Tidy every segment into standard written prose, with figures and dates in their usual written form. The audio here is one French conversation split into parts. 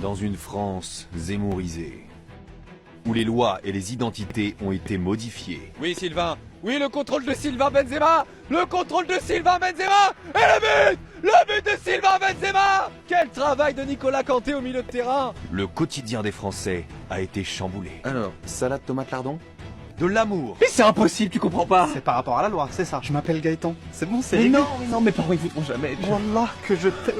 Dans une France zémourisée, où les lois et les identités ont été modifiées. Oui, Sylvain. Oui, le contrôle de Sylvain Benzema. Le contrôle de Sylvain Benzema. Et le but. Le but de Sylvain Benzema. Quel travail de Nicolas Kanté au milieu de terrain. Le quotidien des Français a été chamboulé. Alors, salade tomate lardon? De l'amour. Mais c'est impossible, tu comprends pas. C'est par rapport à la loi, c'est ça. Je m'appelle Gaëtan. C'est bon, c'est Mais réglé. non, mes parents ils voudront jamais. Wallah que je t'aime.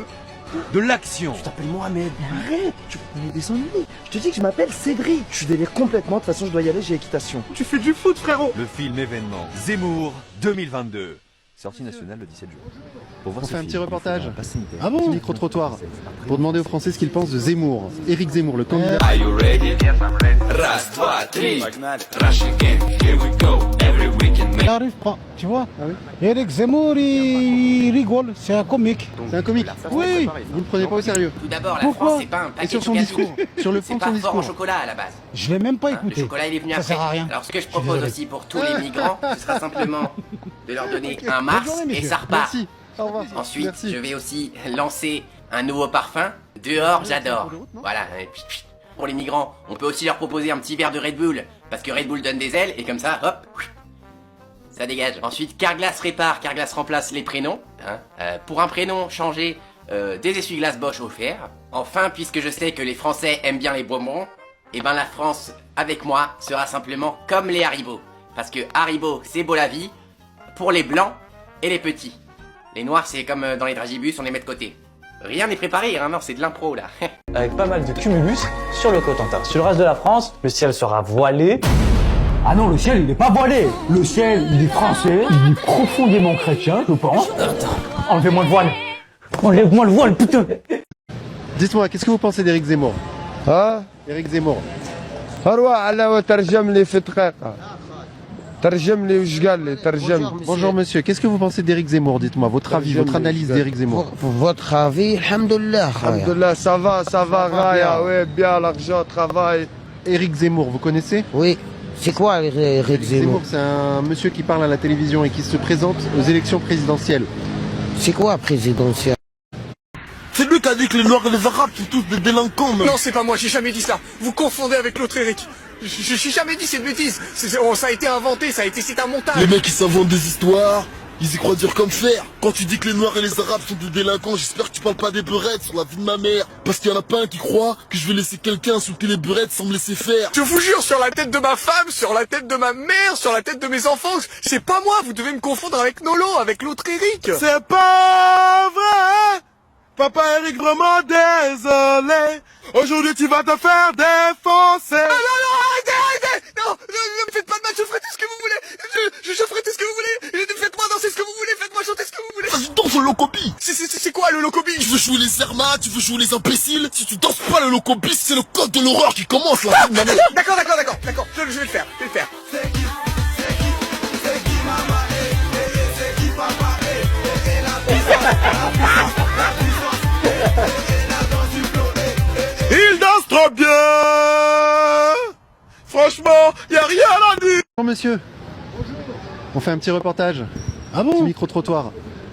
De l'action. Tu t'appelles Mohamed. Arrête, tu connais des ennuis. Je te dis que je m'appelle Cédric. Je délire complètement. De toute façon, je dois y aller, j'ai équitation. Tu fais du foot, frérot. Le film événement Zemmour 2022. Sortie nationale le 17 juin. Pour voir On ce fait un film, petit reportage. il faut un pass sanitaire. Ah bon? Petit micro-trottoir. Pour demander aux Français ce qu'ils pensent de Zemmour. Éric Zemmour, le candidat. Are you ready? Раз, два, три. Rush again, here we go. Every weekend. J'arrive pas, tu vois. Ah oui? Eric Zemmour, il rigole, c'est un comique. C'est un comique. Oui. Vous le prenez pas au sérieux. Tout d'abord, la Pourquoi? France, c'est pas un Et paquet sur de son gâteaux. discours, sur le fond C'est de son pas fort en discours. chocolat à la base. Je l'ai même pas Le écouté. chocolat, il est venu Ça après. sert à rien. Alors, ce que je suis propose désolé. aussi pour tous les migrants, ce sera simplement de leur donner un Bonne Mars journée, et messieurs. ça repart. Merci. Au revoir. Ensuite, Merci. je vais aussi lancer un nouveau parfum. Dehors, j'adore. Voilà. Et puis, pour les migrants, on peut aussi leur proposer un petit verre de Red Bull, parce que Red Bull donne des ailes, et comme ça, hop, ça dégage. Ensuite, Carglass répare, Carglass remplace les prénoms. Pour un prénom, changer des essuie-glaces Bosch offerts. Enfin, puisque je sais que les Français aiment bien les bonbons, et ben la France, avec moi, sera simplement comme les Haribo. Parce que Haribo, c'est beau la vie, pour les blancs et les petits. Les noirs, c'est comme dans les dragibus, on les met de côté. Rien n'est préparé, hein, non, c'est de l'impro, là. Avec pas mal de cumulus sur le Cotentin. Sur le reste de la France, le ciel sera voilé. Ah non, le ciel, il n'est pas voilé. Le ciel, il est français, il est profondément chrétien, je pense. Enlevez-moi le voile. Enlève-moi le voile, putain. Dites-moi, qu'est-ce que vous pensez d'Éric Zemmour? ها Éric Zemmour. اروح على وترجم لي في دقيقة ترجم لي وش قال لي ترجم Bonjour monsieur, qu'est-ce que vous pensez d'Éric Zemmour? Dites-moi, votre avis, votre analyse d'Éric Zemmour. Votre avis, alhamdoulilah. الحمد لله ça va غاية oui bien l'argent travail Éric Zemmour, vous connaissez? Oui. C'est quoi Eric Éric Zemmour, Zemmour? c'est un monsieur qui parle à la télévision et qui se présente aux élections présidentielles. C'est quoi présidentiel? C'est lui qui a dit que les Noirs et les Arabes sont tous des délinquants, même. Non, c'est pas moi, j'ai jamais dit ça. Vous confondez avec l'autre Eric. J'ai jamais dit cette bêtise. Ça a été inventé, c'est un montage. Les mecs, ils s'inventent des histoires, ils y croient dur comme fer. Quand tu dis que les Noirs et les Arabes sont des délinquants, j'espère que tu parles pas des beurettes sur la vie de ma mère. Parce qu'il y en a pas un qui croit que je vais laisser quelqu'un insulter les beurettes sans me laisser faire. Je vous jure, sur la tête de ma femme, sur la tête de ma mère, sur la tête de mes enfants, c'est pas moi, vous devez me confondre avec Nolo, avec l'autre Eric. C'est pas vrai. Papa Eric, vraiment désolé. Aujourd'hui, tu vas te faire défoncer. Non, arrêtez. Non, ne me faites pas de mal, je ferai tout ce que vous voulez. Je ferai tout ce que vous voulez. Faites-moi danser ce que vous voulez, faites-moi chanter ce que vous voulez. Vas-y, danse le locobi. C'est quoi le locobi? Tu veux jouer les Zerma, tu veux jouer les imbéciles. Si tu danses pas le locobi, c'est le code de l'horreur qui commence là. D'accord, je vais le faire, Il danse trop bien. Franchement, y a rien à dire. Bonjour monsieur. On fait un petit reportage. Ah Petit bon? micro-trottoir.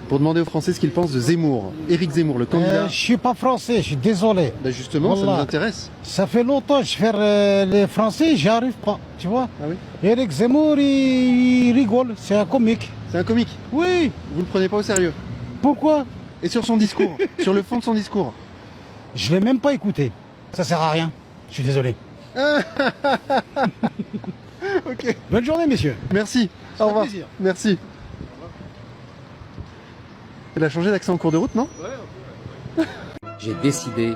Pour demander aux Français ce qu'ils pensent de Zemmour. Éric Zemmour, le candidat. Je suis pas français, je suis désolé. Bah justement, ça Wallah. nous intéresse. Ça fait longtemps que je fais les Français, j'y arrive pas, tu vois. Ah oui? Eric Zemmour, il rigole, c'est un comique. C'est un comique. Oui. Vous le prenez pas au sérieux. Pourquoi? Et sur son discours, sur le fond de son discours. Je l'ai même pas écouté. Ça sert à rien. Je suis désolé. Ok. Bonne journée, messieurs. Merci. Au revoir. plaisir. Merci. Elle a changé d'accent en cours de route, non? J'ai décidé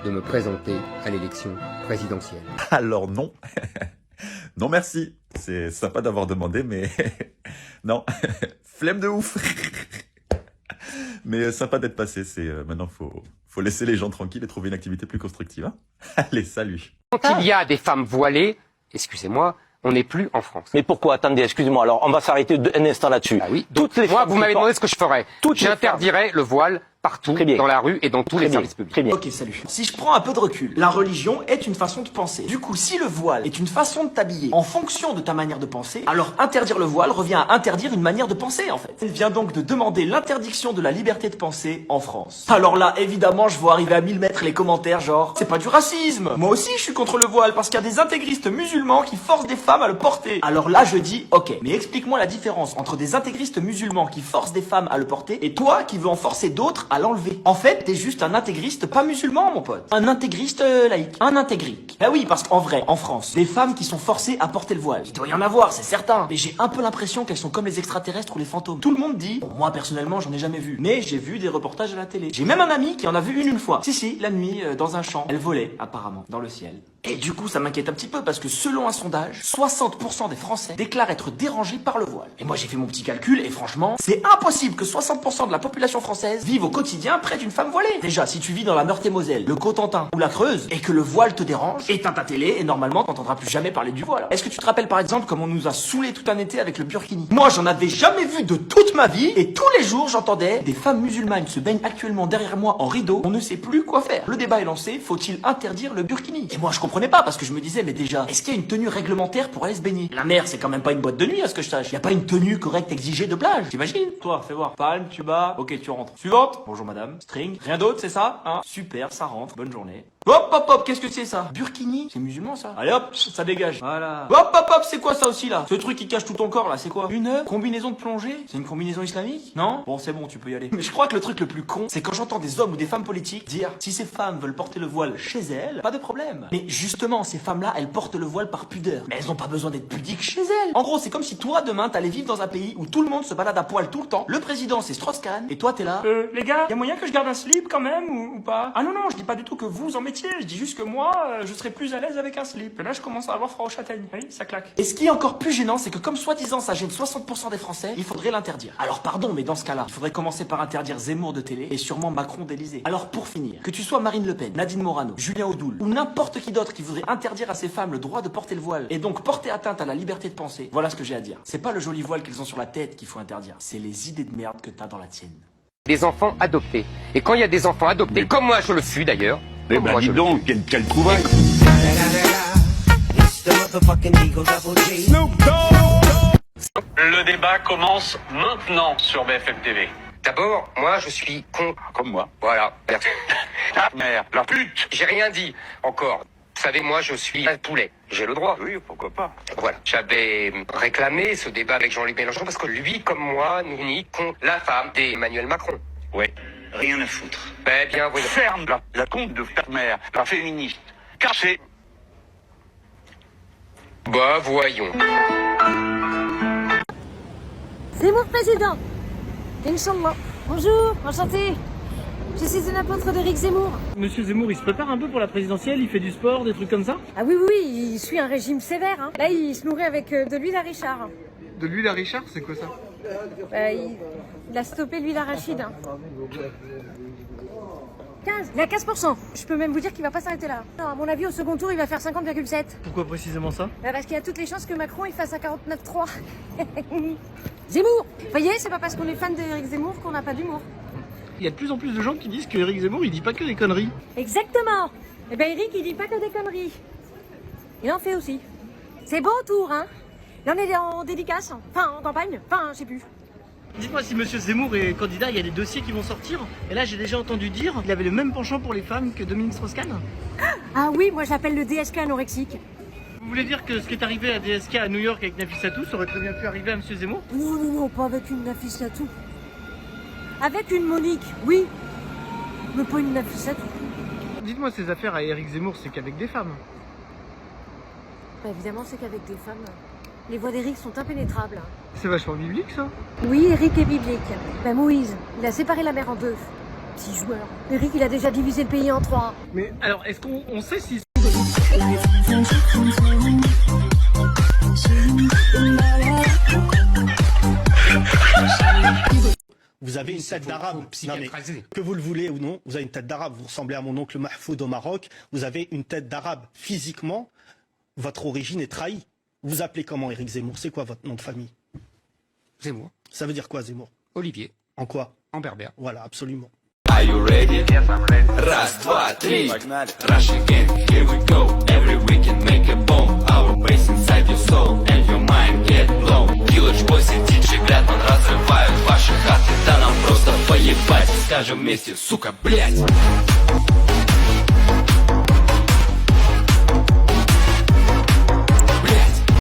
de me présenter à l'élection présidentielle. Alors non. Non merci. C'est sympa d'avoir demandé, mais non. Flemme de ouf. Mais sympa d'être passé. Maintenant faut laisser les gens tranquilles et trouver une activité plus constructive. Hein. Allez, salut. Quand il y a des femmes voilées, excusez-moi, on n'est plus en France. Mais pourquoi? Attendez, excusez-moi, alors on va s'arrêter un instant là-dessus. Ah oui. Toutes les Moi, femmes vous qui m'avez portent- demandé ce que je ferais. Toutes les J'interdirais le voile partout, dans la rue et dans tous les services publics. Très bien. Ok, salut. Si je prends un peu de recul, la religion est une façon de penser. Du coup, si le voile est une façon de t'habiller en fonction de ta manière de penser, alors interdire le voile revient à interdire une manière de penser, en fait. Il vient donc de demander l'interdiction de la liberté de penser en France. Alors là, évidemment, je vois arriver à 1000 mètres les commentaires genre « C'est pas du racisme !» Moi aussi, je suis contre le voile parce qu'il y a des intégristes musulmans qui forcent des femmes à le porter. Alors là, je dis « Ok, mais explique-moi la différence entre des intégristes musulmans qui forcent des femmes à le porter et toi qui veux en forcer d'autres à l'enlever. En fait, t'es juste un intégriste pas musulman, mon pote. Un intégriste laïque. Un intégrique. Bah oui, parce qu'en vrai, en France, des femmes qui sont forcées à porter le voile, il doit y en avoir, c'est certain. Mais j'ai un peu l'impression qu'elles sont comme les extraterrestres ou les fantômes. Tout le monde dit, bon, moi personnellement, j'en ai jamais vu. Mais j'ai vu des reportages à la télé. J'ai même un ami qui en a vu une fois. Si, la nuit, dans un champ. Elle volait, apparemment, dans le ciel. Et du coup, ça m'inquiète un petit peu parce que selon un sondage, 60% des Français déclarent être dérangés par le voile. Et moi, j'ai fait mon petit calcul et franchement, c'est impossible que 60% de la population française vive au quotidien près d'une femme voilée. Déjà, si tu vis dans la Meurthe-et-Moselle, le Cotentin ou la Creuse et que le voile te dérange, éteins ta télé et normalement, t'entendras plus jamais parler du voile. Est-ce que tu te rappelles par exemple comme on nous a saoulé tout un été avec le burkini? Moi, j'en avais jamais vu de toute ma vie et tous les jours, j'entendais des femmes musulmanes se baignent actuellement derrière moi en rideau. On ne sait plus quoi faire. Le débat est lancé, faut-il interdire le burkini? Et moi, je comprenais pas parce que je me disais, mais déjà, est-ce qu'il y a une tenue réglementaire pour aller se baigner? La mer, c'est quand même pas une boîte de nuit, à ce que je sache. Y a pas une tenue correcte exigée de plage, t'imagines? Toi, fais voir. Palme, tu bats. Ok, tu rentres. Suivante. Bonjour madame. String. Rien d'autre, c'est ça? Hein? Super, ça rentre. Bonne journée. Hop, qu'est-ce que c'est ça? Burkini? C'est musulman ça? Allez hop, ça dégage. Voilà. Hop, c'est quoi ça aussi là? Ce truc qui cache tout ton corps là, c'est quoi? Une combinaison de plongée? C'est une combinaison islamique? Non? Bon, c'est bon, tu peux y aller. Mais je crois que le truc le plus con, c'est quand j'entends des hommes ou des femmes politiques dire si ces femmes veulent porter le voile chez elles, pas de problème. Mais justement, ces femmes-là, elles portent le voile par pudeur. Mais elles ont pas besoin d'être pudiques chez elles. En gros, c'est comme si toi, demain, t'allais vivre dans un pays où tout le monde se balade à poil tout le temps. Le président, c'est Strauss-Kahn, et toi, t'es là. Les gars, y a moyen que je garde un slip quand même ou pas? Ah non, je dis pas du tout que vous en mettiez, je dis juste que moi, je serais plus à l'aise avec un slip. Et là, je commence à avoir froid aux châtaignes. Oui, ça claque. Et ce qui est encore plus gênant, c'est que comme soi-disant ça gêne 60% des Français, il faudrait l'interdire. Alors pardon, mais dans ce cas-là, il faudrait commencer par interdire Zemmour de télé et sûrement Macron d'Élysée. Alors pour finir, que tu sois Marine Le Pen, Nadine Morano, Julien Audoul ou n'importe qui d'autre qui voudrait interdire à ces femmes le droit de porter le voile et donc porter atteinte à la liberté de penser, voilà ce que j'ai à dire. C'est pas le joli voile qu'elles ont sur la tête qu'il faut interdire, c'est les idées de merde que t'as dans la tienne. Des enfants adoptés. Et quand il y a des enfants adoptés, comme moi je le suis d'ailleurs. Eh ben dis donc, quelle trouvaille. Le débat commence maintenant sur BFM TV. D'abord, moi je suis con. Comme moi. Voilà. Ah merde, la pute. J'ai rien dit encore. Vous savez, moi je suis un poulet. J'ai le droit. Oui, pourquoi pas. Voilà. J'avais réclamé ce débat avec Jean-Luc Mélenchon parce que lui, comme moi, nous nie contre la femme d'Emmanuel Macron. Ouais, rien à foutre. Ben bien, voyons. Ferme la compte de ta mère, la féministe. Cassé. Bah voyons. Zemmour président. Inch'Allah. Bonjour, enchanté. Je suis une apôtre d'Éric Zemmour. Monsieur Zemmour, il se prépare un peu pour la présidentielle, il fait du sport, des trucs comme ça? Ah oui, il suit un régime sévère. Hein. Là, il se nourrit avec de l'huile à Richard. De l'huile à Richard, c'est quoi ça? Il a stoppé l'huile arachide. 15, il a 15%. Je peux même vous dire qu'il va pas s'arrêter là. Non, à mon avis, au second tour, il va faire 50,7. Pourquoi précisément ça? Parce qu'il y a toutes les chances que Macron il fasse à 49,3. Zemmour! Vous voyez, c'est pas parce qu'on est fan d'Éric Zemmour qu'on n'a pas d'humour. Il y a de plus en plus de gens qui disent que Éric Zemmour, il dit pas que des conneries. Exactement! Eh ben Éric, il dit pas que des conneries. Il en fait aussi. C'est beau tour, hein? Là, on est en dédicace. Enfin, en campagne. Enfin, je sais plus. Dites-moi, si monsieur Zemmour est candidat, il y a des dossiers qui vont sortir. Et là, j'ai déjà entendu dire qu'il avait le même penchant pour les femmes que Dominique Strauss-Kahn. Ah oui, moi je l'appelle le DSK anorexique. Vous voulez dire que ce qui est arrivé à DSK à New York avec Nafissatou, ça aurait très bien pu arriver à monsieur Zemmour? Non, pas avec une Nafissatou. Avec une Monique, oui. Mais pas une Nafissatou. Dites-moi, ces affaires à Éric Zemmour, c'est qu'avec des femmes? Bah évidemment, c'est qu'avec des femmes. Les voix d'Éric sont impénétrables. C'est vachement biblique, ça? Oui, Éric est biblique. Ben Moïse, il a séparé la mer en deux. Petit joueur. Éric, il a déjà divisé le pays en 3. Mais alors, est-ce qu'on sait si... Vous avez une tête d'arabe, que vous le voulez ou non, vous avez une tête d'arabe, vous ressemblez à mon oncle Mahfoud au Maroc, vous avez une tête d'arabe. Physiquement, votre origine est trahie. Vous appelez comment Éric Zemmour? C'est quoi votre nom de famille? Zemmour. Ça veut dire quoi Zemmour? Olivier. En quoi? En berbère. Voilà, absolument. Are you ready? Yes, I'm ready. Раз, два, три. Погнали. Rush again, here we go. Every weekend make a bomb. Our bass inside your soul and your mind get blown. Village Boys и DJ Глядман разрывают ваши хаты. Да нам просто поебать. Скажем вместе, сука, блять.